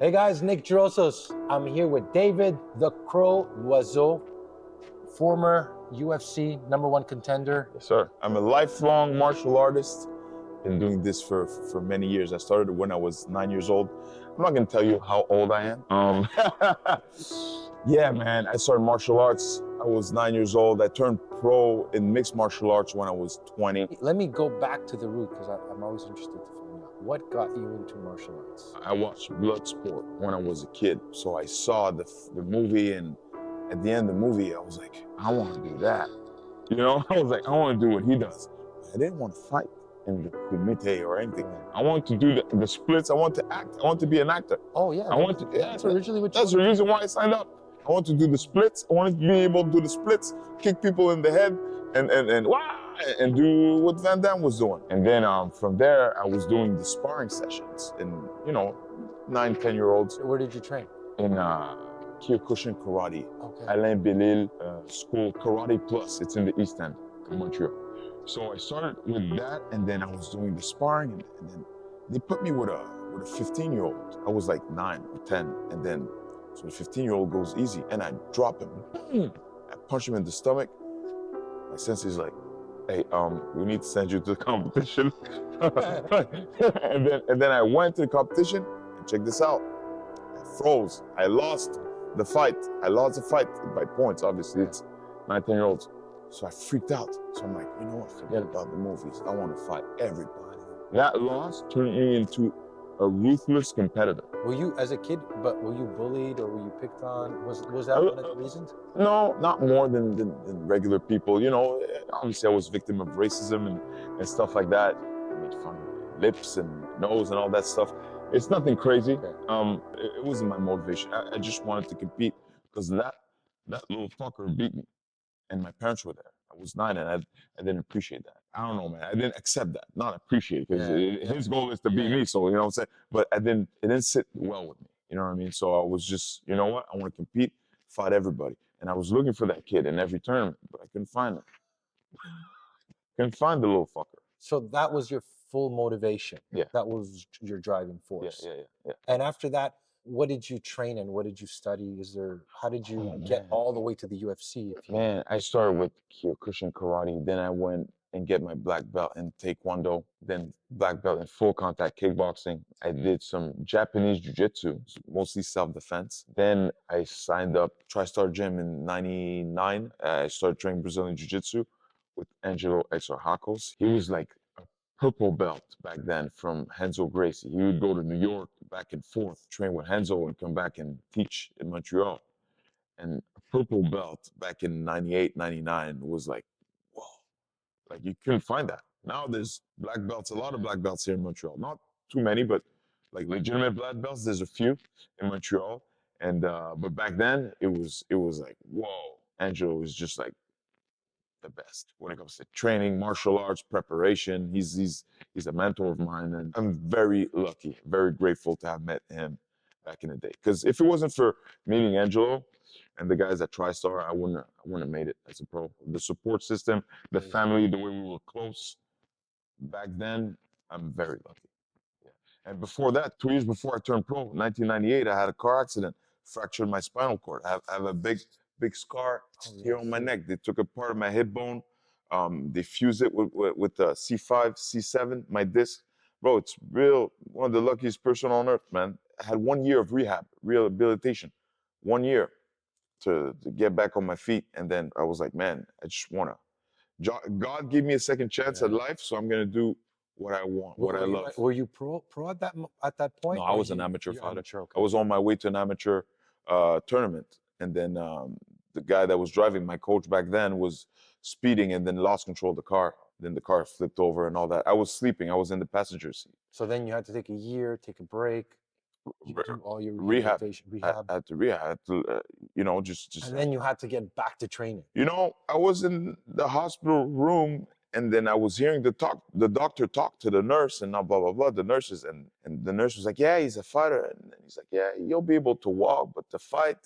Hey guys, Nick Drossos. I'm here with David the Crow Loiseau, former UFC #1 contender. Yes, sir. I'm a lifelong martial artist. Been doing this for many years. I started when I was 9 years old. I'm not gonna tell you how old I am. Yeah, man. I started martial arts. I was 9 years old. I turned pro in mixed martial arts when I was 20. Let me go back to the root because I'm always interested to find out what got you into martial arts. I watched Bloodsport when I was a kid, so I saw the movie, and at the end of the movie, I was like, I want to do that. You know, I was like, I want to do what he does. I didn't want to fight in the kumite or anything. I want to do the splits. I want to act. I want to be an actor. Oh yeah, I want to. Yeah, that's originally what you that's the reason why I signed up. I want to do the splits. I wanted to be able to do the splits, kick people in the head, and do what Van Damme was doing. And then from there, I was doing the sparring sessions in 9, 10-year-olds Where did you train? in Kyokushin Karate. Okay. Alain Bellil school, Karate Plus. It's in the East End of Montreal. So I started with that, and then I was doing the sparring, and then they put me with a 15-year-old. I was like 9 or 10, and then so the 15-year-old goes easy, and I drop him. I punch him in the stomach. My sensei's like, "Hey, we need to send you to the competition." and then I went to the competition, and check this out. I froze. I lost the fight. I lost the fight by points. Obviously, it's 9, 10-year-olds. So I freaked out. So I'm like, you know what? Forget about the movies. I want to fight everybody. That loss turned me into a ruthless competitor. Were you, as a kid, were you bullied or were you picked on? Was that one of the reasons? No, not more than regular people. You know, obviously I was victim of racism and stuff like that. I made fun of lips and nose and all that stuff. It's nothing crazy. Okay. It wasn't my motivation. I just wanted to compete because that little fucker beat me, and my parents were there. I was 9, and I didn't appreciate that. I don't know, man. I didn't accept that. Not appreciate it, because his goal is to beat me. So, you know what I'm saying? But it didn't sit well with me. You know what I mean? So I was just, you know what? I want to compete, fight everybody. And I was looking for that kid in every tournament, but I couldn't find him. Couldn't find the little fucker. So that was your full motivation. Yeah. That was your driving force. Yeah. And after that, what did you train in? What did you study? How did you get all the way to the UFC? Man, I started with Kyokushin Karate. Then I went and get my black belt in Taekwondo. Then black belt in full contact kickboxing. I did some Japanese jiu-jitsu, mostly self-defense. Then I signed up TriStar Gym in '99. I started training Brazilian jiu-jitsu with Angelo Exarchacos. He was like a purple belt back then from Renzo Gracie. He would go to New York back and forth, train with Renzo, and come back and teach in Montreal. And a purple belt back in '98, '99 was like, whoa, like you couldn't find that. Now there's black belts, a lot of black belts here in Montreal. Not too many, but like legitimate black belts, there's a few in Montreal. And but back then it was like, whoa, Angelo was just like the best when it comes to training, martial arts, preparation. He's a mentor of mine, and I'm very lucky, very grateful to have met him back in the day. Because if it wasn't for meeting Angelo and the guys at TriStar, I wouldn't have made it as a pro. The support system, the family, the way we were close back then, I'm very lucky. Yeah. And before that, 2 years before I turned pro, 1998, I had a car accident, fractured my spinal cord. I have a big scar here on my neck. They took a part of my hip bone. They fused it with C5, C7, my disc. Bro, it's one of the luckiest person on earth, man. I had 1 year of rehabilitation, 1 year to get back on my feet. And then I was like, man, I just want to, God gave me a second chance at life, so I'm going to do what I want, what I love. Were you pro at that point? No, I was an amateur fighter. Amateur, okay. I was on my way to an amateur tournament. And then the guy that was driving, my coach back then, was speeding and then lost control of the car. Then the car flipped over and all that. I was sleeping. I was in the passenger seat. So then you had to take a year, take a break, do all your rehab. rehab. I had to rehab. I had to, just. And then you had to get back to training. I was in the hospital room, and then I was hearing the doctor talk to the nurse and blah, blah, blah, the nurses. And the nurse was like, yeah, he's a fighter. And he's like, yeah, you'll be able to walk, but to fight,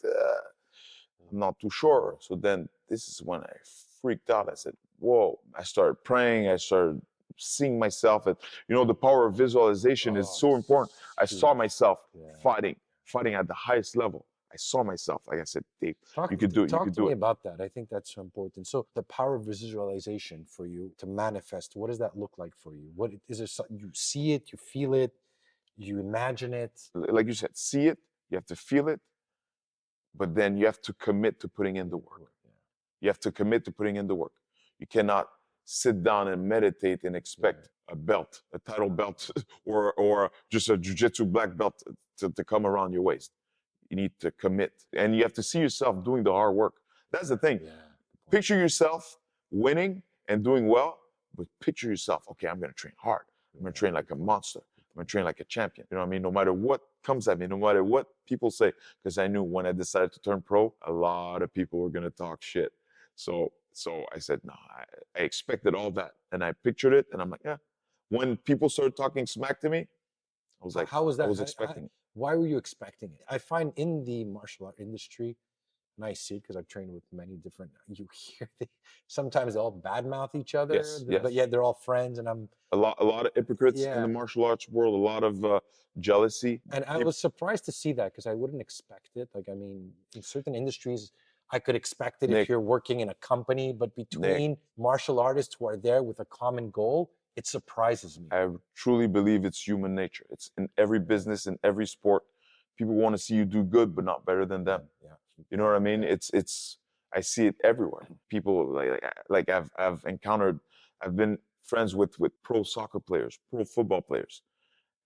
I'm not too sure. So then this is when I freaked out. I said, whoa. I started praying. I started seeing myself. The power of visualization is so important. I saw myself fighting fighting at the highest level, I saw myself. Like I said, Dave, Talk, you could do it. You talk could to do me it. about that. I think that's so important. So the power of visualization for you to manifest, what does that look like for you? What is there? You see it, you feel it, you imagine it. Like you said, see it. You have to feel it, but then you have to commit to putting in the work. Yeah. You have to commit to putting in the work. You cannot sit down and meditate and expect a belt, a title belt, or just a jiu-jitsu black belt to come around your waist. You need to commit. And you have to see yourself doing the hard work. That's the thing. Yeah. Picture yourself winning and doing well, but picture yourself, okay, I'm gonna train hard. I'm gonna train like a monster. I'm gonna train like a champion. You know what I mean? No matter what comes at me, no matter what people say, because I knew when I decided to turn pro, a lot of people were gonna talk shit. So I said, no, I expected all that. And I pictured it, and I'm like, yeah. When people started talking smack to me, I was like, How was that? I was expecting it. Why were you expecting it? I find in the martial art industry, and I see it because I've trained with many different. You hear sometimes they all badmouth each other, Yes, but yes. yet they're all friends. And I'm A lot of hypocrites in yeah, the martial arts world, a lot of jealousy. and I was surprised to see that because I wouldn't expect it. Like I mean, in certain industries, I could expect it if Nick, you're working in a company, but between martial artists who are there with a common goal, it surprises me. I truly believe it's human nature. It's in every business, in every sport. People want to see you do good, but not better than them. Yeah. You know what I mean? It's I see it everywhere. People like I've encountered. I've been friends with pro soccer players, pro football players,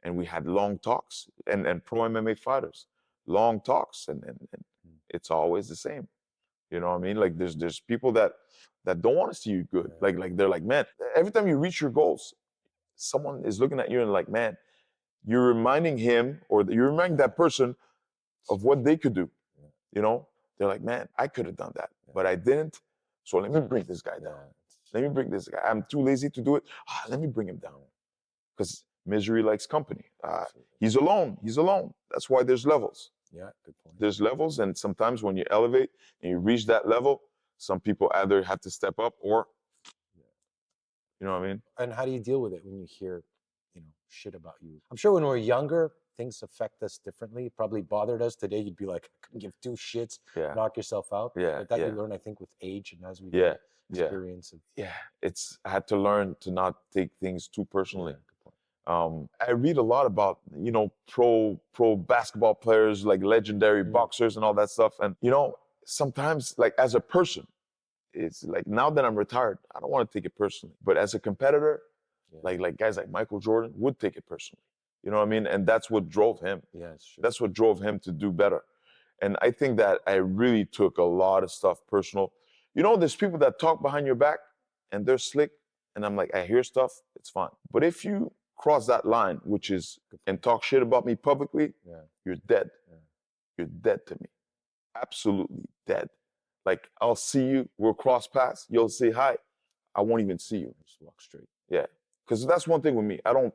and we had long talks, and pro MMA fighters, long talks, and it's always the same. You know what I mean? Like there's people that don't want to see you good. Yeah. Like they're like, man, every time you reach your goals, someone is looking at you and like, man, you're reminding him or you're reminding that person of what they could do. Yeah. You know, they're like, man, I could have done that, but I didn't. So let me bring this guy down. Let me bring this guy. I'm too lazy to do it. Let me bring him down. Because misery likes company. He's alone. He's alone. That's why there's levels. Yeah, good point. There's levels, and sometimes when you elevate and you reach that level, some people either have to step up or, you know what I mean? And how do you deal with it when you hear, shit about you? I'm sure when we're younger, things affect us differently. It probably bothered us. Today, you'd be like, I couldn't give two shits, Yeah. knock yourself out. Yeah. But that yeah. you learn, I think, with age and as we Yeah. get Yeah. experience. Yeah. I had to learn to not take things too personally. Yeah, good point. I read a lot about, pro basketball players, like legendary boxers and all that stuff. And, sometimes like as a person, it's like now that I'm retired, I don't want to take it personally. But as a competitor, like guys like Michael Jordan would take it personally. You know what I mean? And that's what drove him. Yeah, it's true. That's what drove him to do better. And I think that I really took a lot of stuff personal. There's people that talk behind your back and they're slick. And I'm like, I hear stuff, it's fine. But if you cross that line, which is, and talk shit about me publicly, you're dead. Yeah. You're dead to me. Absolutely dead. Like, I'll see you, we'll cross paths, you'll say hi, I won't even see you. Just walk straight. Yeah. Because that's one thing with me. I don't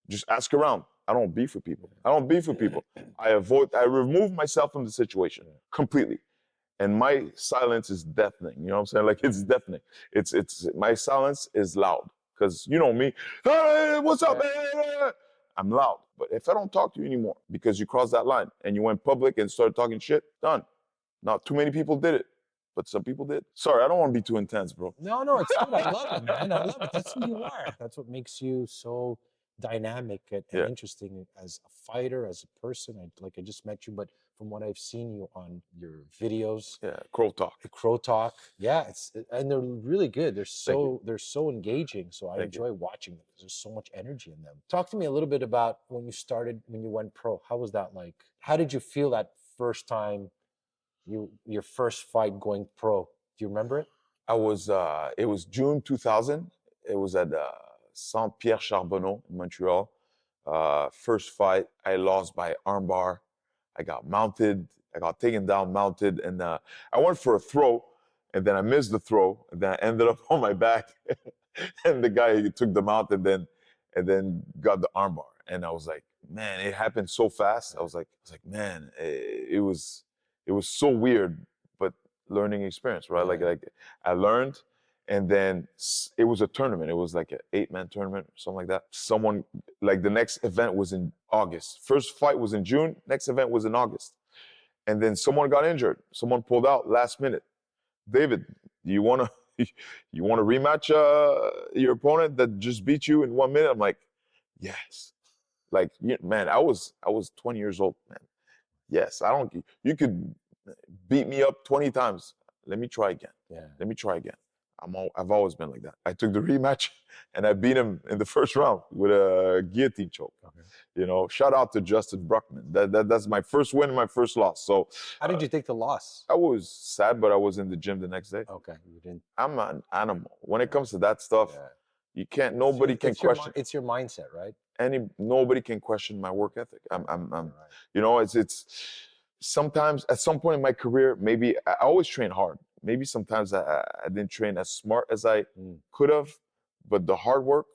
just ask around. I don't beef with people. I don't beef with people. I remove myself from the situation completely. And my silence is deafening. You know what I'm saying? Like, it's deafening. It's my silence is loud. Because you know me. Hey, what's up, man? I'm loud. But if I don't talk to you anymore because you crossed that line and you went public and started talking shit, done. Not too many people did it, but some people did. Sorry, I don't want to be too intense, bro. No, it's good. I love it, man. I love it. That's who you are. That's what makes you so dynamic and interesting as a fighter, as a person. I just met you, but from what I've seen you on your videos, Crow Talk. Crow Talk, and they're really good. They're so engaging. So I enjoy watching them because there's so much energy in them. Talk to me a little bit about when you went pro. How was that like? How did you feel that first time? Your first fight going pro. Do you remember it? It was June 2000. It was at Saint-Pierre Charbonneau in Montreal. First fight, I lost by armbar. I got mounted. I got taken down, mounted, and I went for a throw, and then I missed the throw, and then I ended up on my back, and the guy took the mount, and then got the armbar, and I was like, man, it happened so fast. I was like, man, it was so weird, but learning experience, right? Like I learned, And then it was a tournament. It was like an 8-man tournament or something like that. Someone, like the next event was in August. First fight was in June. Next event was in August. And then someone got injured. Someone pulled out last minute. David, you want to you want to rematch your opponent that just beat you in 1 minute? I'm like, yes. Like, man, I was 20 years old, man. Yes, I don't. You could beat me up 20 times. Let me try again. Yeah. Let me try again. I've always been like that. I took the rematch and I beat him in the first round with a guillotine choke. Okay. You know, shout out to Justin Bruckman. That's my first win and my first loss. So how did you take the loss? I was sad, but I was in the gym the next day. Okay, you didn't. I'm an animal. When it comes to that stuff, you can't. Nobody can question. It's your mindset, right? Nobody can question my work ethic. I'm Right. you know, it's sometimes at some point in my career, maybe I always train hard. Maybe sometimes I didn't train as smart as I could have, but the hard work,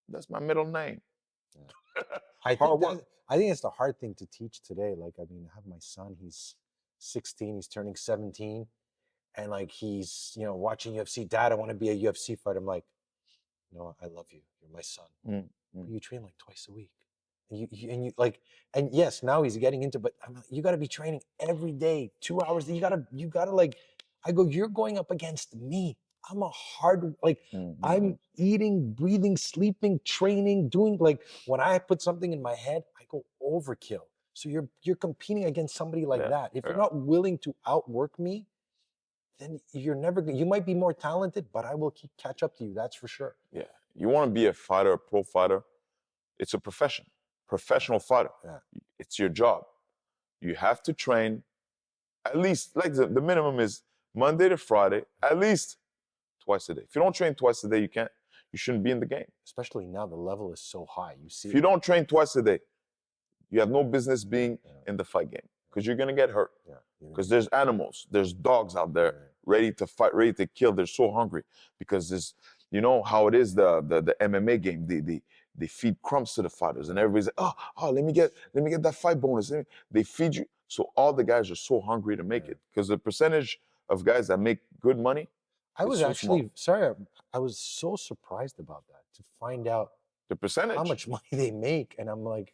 that's my middle name. Yeah. I think it's the hard thing to teach today. Like, I mean, I have my son, he's 16, he's turning 17, and like he's, watching UFC. Dad, I want to be a UFC fighter. I'm like, I love you. You're my son. But you train like twice a week. And yes, now he's getting into, but I'm like, you got to be training every day, 2 hours. You gotta like, I go, you're going up against me. I'm a hard, like, I'm eating, breathing, sleeping, training, doing, like, when I put something in my head, I go overkill. So you're competing against somebody like that. If you're not willing to outwork me, then you're never, you might be more talented, but I will catch up to you. That's for sure. Yeah. You want to be a fighter, a pro fighter, it's a profession. Professional fighter. Yeah. It's your job. You have to train at least, like the minimum is Monday to Friday, at least twice a day. If you don't train twice a day, you shouldn't be in the game. Especially now, the level is so high. You see, if you don't train twice a day, you have no business being in the fight game because you're gonna get hurt. Because there's animals, there's dogs out there ready to fight, ready to kill. They're so hungry because there's, you know how it is, the MMA game. They feed crumbs to the fighters, and everybody's like, oh, let me get that fight bonus. They feed you. So all the guys are so hungry to make it because the percentage of guys that make good money. I was actually I was so surprised about that, to find out the percentage, how much money they make, and I'm like,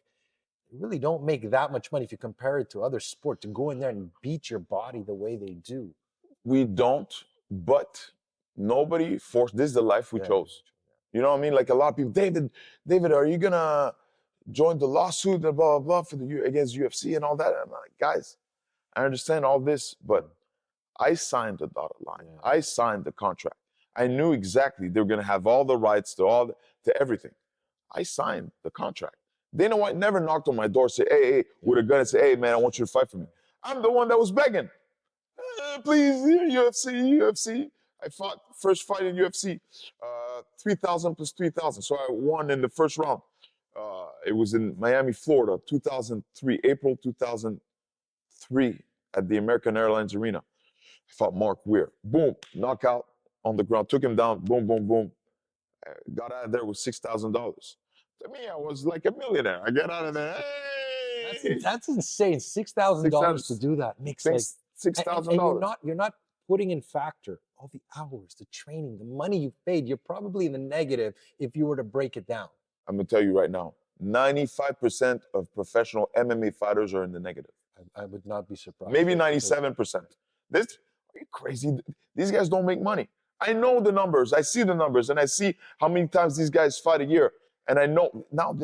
they really don't make that much money if you compare it to other sports. To go in there and beat your body the way they do. We don't, but nobody forced. This is the life we chose. You know what I mean? Like a lot of people, David, are you gonna join the lawsuit, blah blah blah, against UFC and all that? I'm like, guys, I understand all this, but I signed the dotted line. I signed the contract. I knew exactly they were gonna have all the rights to everything. I signed the contract. Dana White never knocked on my door, say, hey, with a gun and say, hey man, I want you to fight for me. I'm the one that was begging. Please, UFC. I fought first fight in UFC, 3,000 plus 3,000. So I won in the first round. It was in Miami, Florida, 2003, April 2003 at the American Airlines Arena. I fought Mark Weir. Boom, knockout on the ground, took him down, boom, boom, boom. Got out of there with $6,000. To me, I was like a millionaire. I get out of there, hey! That's insane. $6,000 to do that makes like $6,000. And you're not putting in factor all the hours, the training, the money you've paid. You're probably in the negative if you were to break it down. I'm gonna tell you right now, 95% of professional MMA fighters are in the negative. I would not be surprised. Maybe 97%. Are you crazy? These guys don't make money. I know the numbers. I see the numbers, and I see how many times these guys fight a year. And I know now.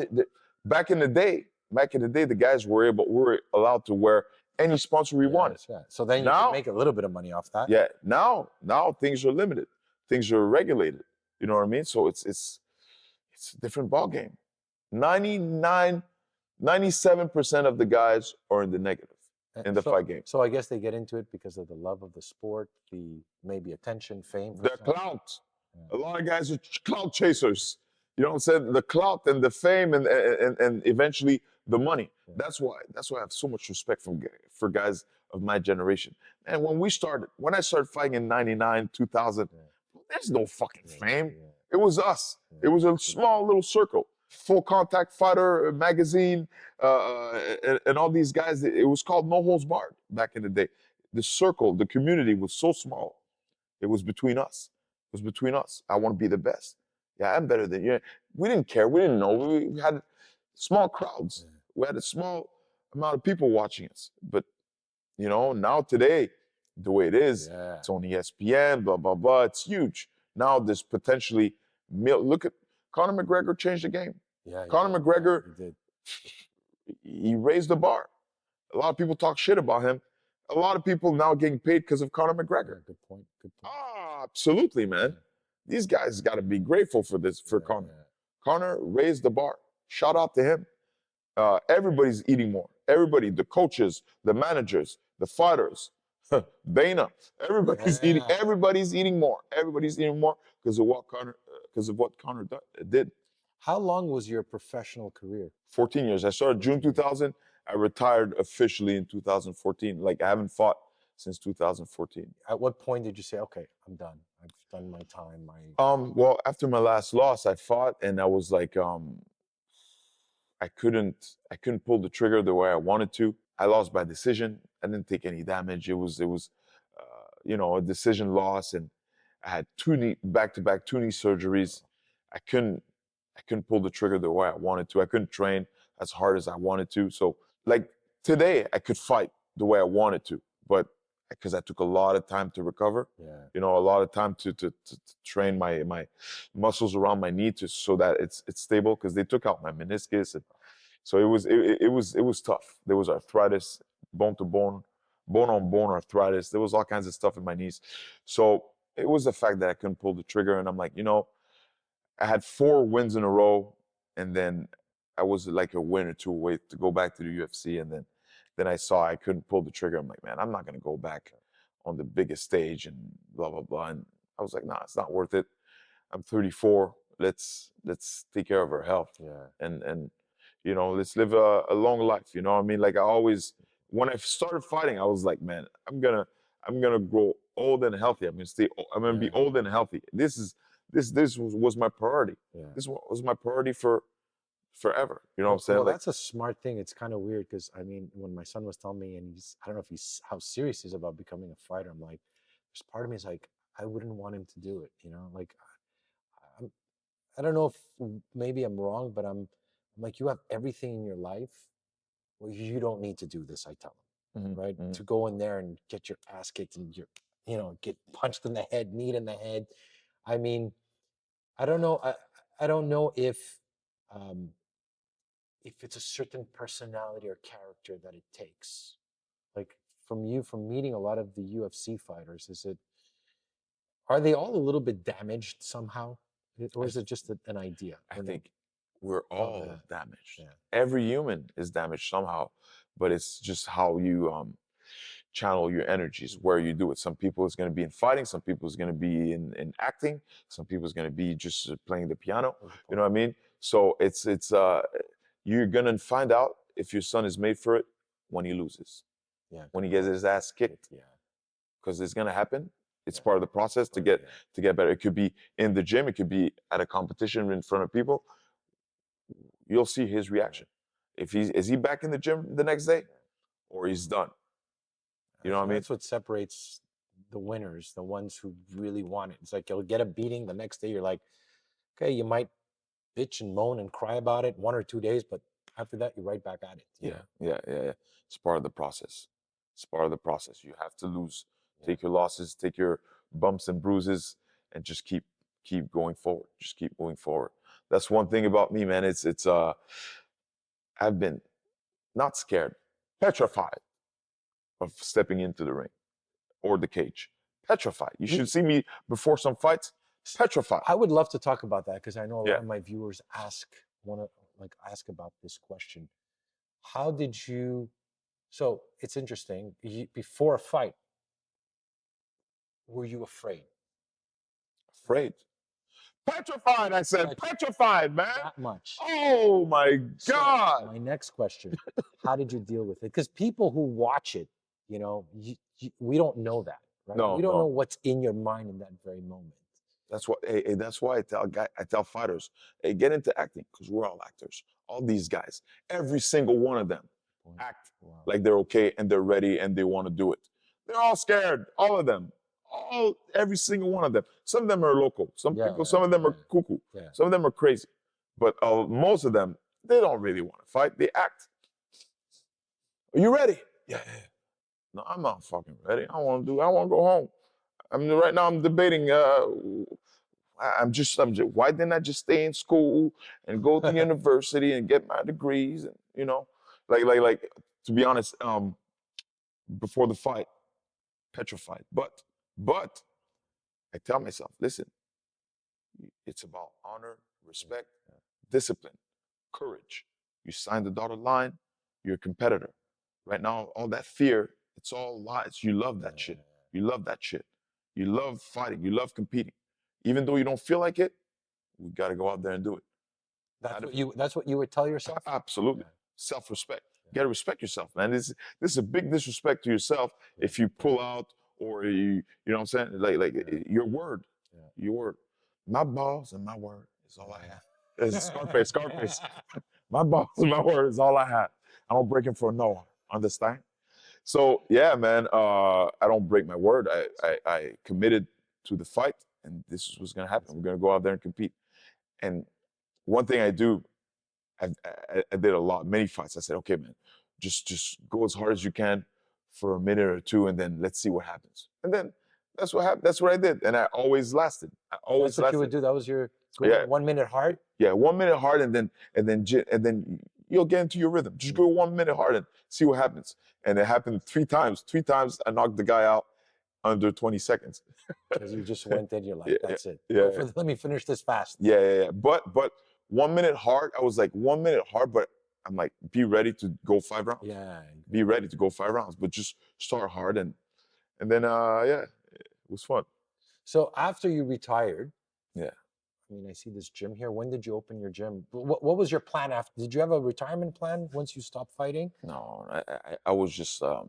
Back in the day, the guys were allowed to wear any sponsor we wanted. Right. So then you can make a little bit of money off that. Yeah. Now things are limited. Things are regulated. You know what I mean? So it's a different ball game. 97% of the guys are in the negative in the fight game. So I guess they get into it because of the love of the sport, the maybe attention, fame. The clout. A lot of guys are clout chasers. You know what I'm saying? The clout and the fame and eventually the money. That's why I have so much respect for guys of my generation. And when I started fighting in 99, 2000, there's no fucking fame. It was us. It was a small little circle. Full Contact Fighter magazine, and all these guys. It was called No Holds Barred back in the day. The circle, the community was so small. It was between us. was between us. I want to be the best. Yeah, I'm better than you. We didn't care. We didn't know. We had small crowds. Yeah. We had a small amount of people watching us. But now today, the way it is, Yeah. it's on ESPN, blah blah blah. It's huge. Now there's potentially look at Conor McGregor changed the game. Yeah. Conor McGregor, He did. he raised the bar. A lot of people talk shit about him. A lot of people now getting paid because of Conor McGregor. Yeah, good point. Good point. Absolutely, man. Yeah. These guys got to be grateful for this, for Conor. Yeah. Conor raised the bar. Shout out to him. Everybody's eating more. Everybody, the coaches, the managers, the fighters, Dana. Everybody's eating. Yeah. Everybody's eating more. Everybody's eating more because of what Conor did. How long was your professional career? 14 years. I started June 2000. I retired officially in 2014. Like I haven't fought since 2014. At what point did you say, okay, I'm done. I've done my time. Well, after my last loss, I fought and I was like, I couldn't pull the trigger the way I wanted to. I lost by decision. I didn't take any damage. It was a decision loss, and I had back-to-back two knee surgeries. I couldn't pull the trigger the way I wanted to. I couldn't train as hard as I wanted to. So like today, I could fight the way I wanted to, but because I took a lot of time to recover, Yeah. a lot of time to train my muscles around my knee so that it's stable, because they took out my meniscus, and so it was tough. There was arthritis, bone to bone, bone on bone arthritis. There was all kinds of stuff in my knees. So it was the fact that I couldn't pull the trigger, and I'm like, I had 4 wins in a row, and then I was like a win or two away to go back to the UFC, and then I saw I couldn't pull the trigger. I'm like, man, I'm not gonna go back on the biggest stage and blah blah blah. And I was like, nah, it's not worth it. I'm 34. Let's take care of our health. Yeah. And let's live a long life. You know what I mean? Like I always, when I started fighting, I was like, man, I'm gonna grow old and healthy. I'm gonna be old and healthy. This was my priority. Yeah. This was my priority for forever. You know what I'm saying? Well, Like, that's a smart thing. It's kind of weird because I mean, when my son was telling me, and I don't know if he's how serious he's about becoming a fighter. I'm like, there's part of me is like, I wouldn't want him to do it. Like, I don't know if maybe I'm wrong, but I'm like, you have everything in your life. Well, you don't need to do this. I tell him, right? To go in there and get your ass kicked and get punched in the head, kneed in the head. I mean, I don't know. I don't know um, if it's a certain personality or character that it takes. Like from meeting a lot of the UFC fighters, are they all a little bit damaged somehow? Or is it just an idea? I think we're all yeah. damaged. Yeah. Every human is damaged somehow, but it's just how you channel your energies, where you do it. Some people it's going to be in fighting, some people it's going to be in acting, some people it's going to be just playing the piano. You know what I mean? So it's you're going to find out if your son is made for it when he loses. Yeah. When he gets his ass kicked. Yeah. Because it's going to happen. It's part of the process to get better. It could be in the gym, it could be at a competition in front of people. You'll see his reaction. If is he back in the gym the next day, or he's done. You know what I mean? That's what separates the winners, the ones who really want it. It's like you'll get a beating the next day. You're like, okay, you might bitch and moan and cry about it 1 or 2 days, but after that, you're right back at it. Yeah. It's part of the process. It's part of the process. You have to lose. Take your losses, take your bumps and bruises, and just keep going forward. Just keep moving forward. That's one thing about me, man. It's I've been not scared, petrified of stepping into the ring or the cage. Petrified. You should see me before some fights. Petrified. I would love to talk about that because I know a lot Yeah. of my viewers ask about this question. How did you? So it's interesting. Before a fight, were you afraid? Afraid. Petrified, I said. Petrified, man. That much. Oh my God. So my next question: how did you deal with it? Because people who watch it, we don't know that, right? No, we don't no. know what's in your mind in that very moment. That's why I tell fighters, hey, get into acting, because we're all actors. All these guys, every single one of them, act like they're okay and they're ready and they want to do it. They're all scared, all of them. every single one of them. Some of them are local. Some of them are cuckoo. Yeah. Some of them are crazy. But most of them, they don't really want to fight. They act. Are you ready? Yeah. No, I'm not fucking ready. I want to go home. Right now I'm debating. Why didn't I just stay in school and go to university and get my degrees? And, like, to be honest, before the fight, petrified. But I tell myself, listen, it's about honor, respect, discipline, courage. You sign the dotted line, you're a competitor. Right now, all that fear, it's all lies. You love that shit. You love that shit. You love fighting. You love competing. Even though you don't feel like it, we got to go out there and do it. That's what you would tell yourself? Absolutely. Yeah. Self-respect. You got to respect yourself, man. This is a big disrespect to yourself if you pull out or you know what I'm saying? Like your word. Your word. My balls and my word is all I have. It's Scarface. My balls and my word is all I have. I don't break it for no one. Understand? So yeah, man, I don't break my word. I committed to the fight, and this is what's gonna happen. We're gonna go out there and compete. And one thing I do, I did a lot, many fights. I said, okay, man, just go as hard as you can for a minute or two, and then let's see what happens. And then that's what happened. That's what I did, and I always lasted. That's what you would do. That was your goal? Yeah. 1 minute hard. Yeah, 1 minute hard, and then you'll get into your rhythm. Just go 1 minute hard and see what happens. And it happened 3 times. 3 times I knocked the guy out under 20 seconds. Because you just went in, you're like, that's it. Yeah. Let me finish this fast. Yeah. But 1 minute hard, I was like 1 minute hard, but I'm like, be ready to go 5 rounds. Yeah. Be ready to go 5 rounds, but just start hard and then it was fun. So after you retired, yeah. I mean, I see this gym here. When did you open your gym? What was your plan after? Did you have a retirement plan once you stopped fighting? No, I was just I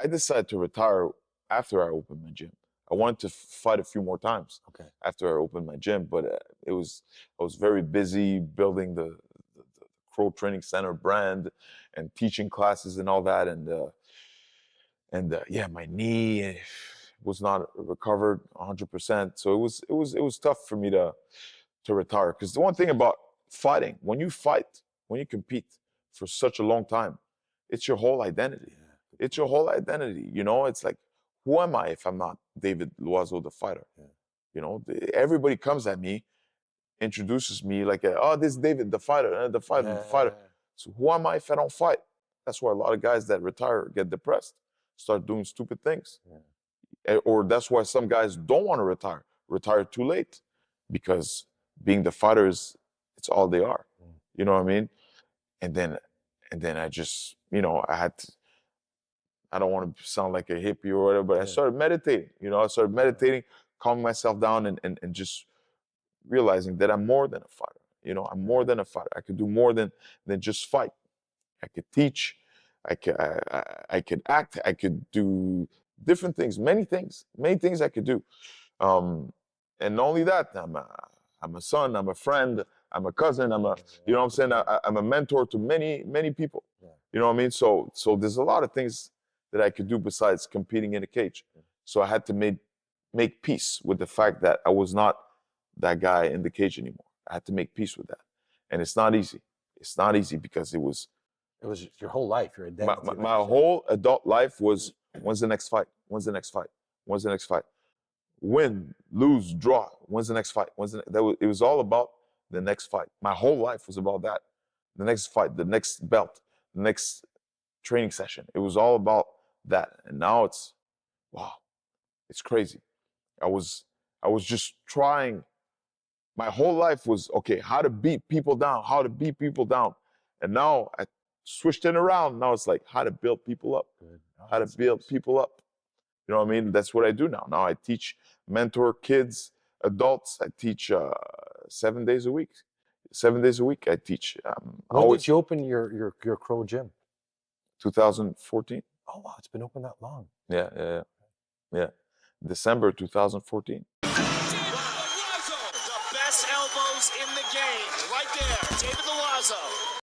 decided to retire after I opened my gym. I wanted to fight a few more times after I opened my gym, but I was very busy building the Crow Training Center brand and teaching classes and all that, and my knee was not recovered 100%. So it was tough for me to retire, because the one thing about fighting, when you compete for such a long time, it's your whole identity. It's your whole identity. You know, it's like, who am I if I'm not David Loiseau, the fighter? You know, everybody comes at me, introduces me like, this is David, the fighter, the fighter. So who am I if I don't fight? That's why a lot of guys that retire get depressed, start doing stupid things. Or that's why some guys don't want to retire too late, because being the fighters, it's all they are. You know what I mean? And then I just, I had to, I don't want to sound like a hippie or whatever, but I started meditating. I started meditating, calming myself down, and just realizing that I'm more than a fighter. I'm more than a fighter. I could do more than just fight. I could teach. I could act. I could do different things, many things I could do. And not only that, I'm a son, I'm a friend, I'm a cousin, I'm a, you know what I'm saying? I'm a mentor to many people. You know what I mean? So there's a lot of things that I could do besides competing in a cage. So I had to make peace with the fact that I was not that guy in the cage anymore. I had to make peace with that. And it's not easy. It's not easy, because it was your whole life, your identity. My whole adult life was, when's the next fight? When's the next fight? When's the next fight? Win, lose, draw. When's the next fight? It was all about the next fight. My whole life was about that. The next fight, the next belt, the next training session. It was all about that. And now it's, wow, it's crazy. I was just trying. My whole life was, okay, how to beat people down. And now I switched it around. Now it's like, how to build people up. How to build people up. You know what I mean? That's what I do now. Now I teach, mentor kids, adults. I teach 7 days a week. 7 days a week I teach. When did you open your Crow gym? 2014. Oh wow, it's been open that long. Yeah. December 2014.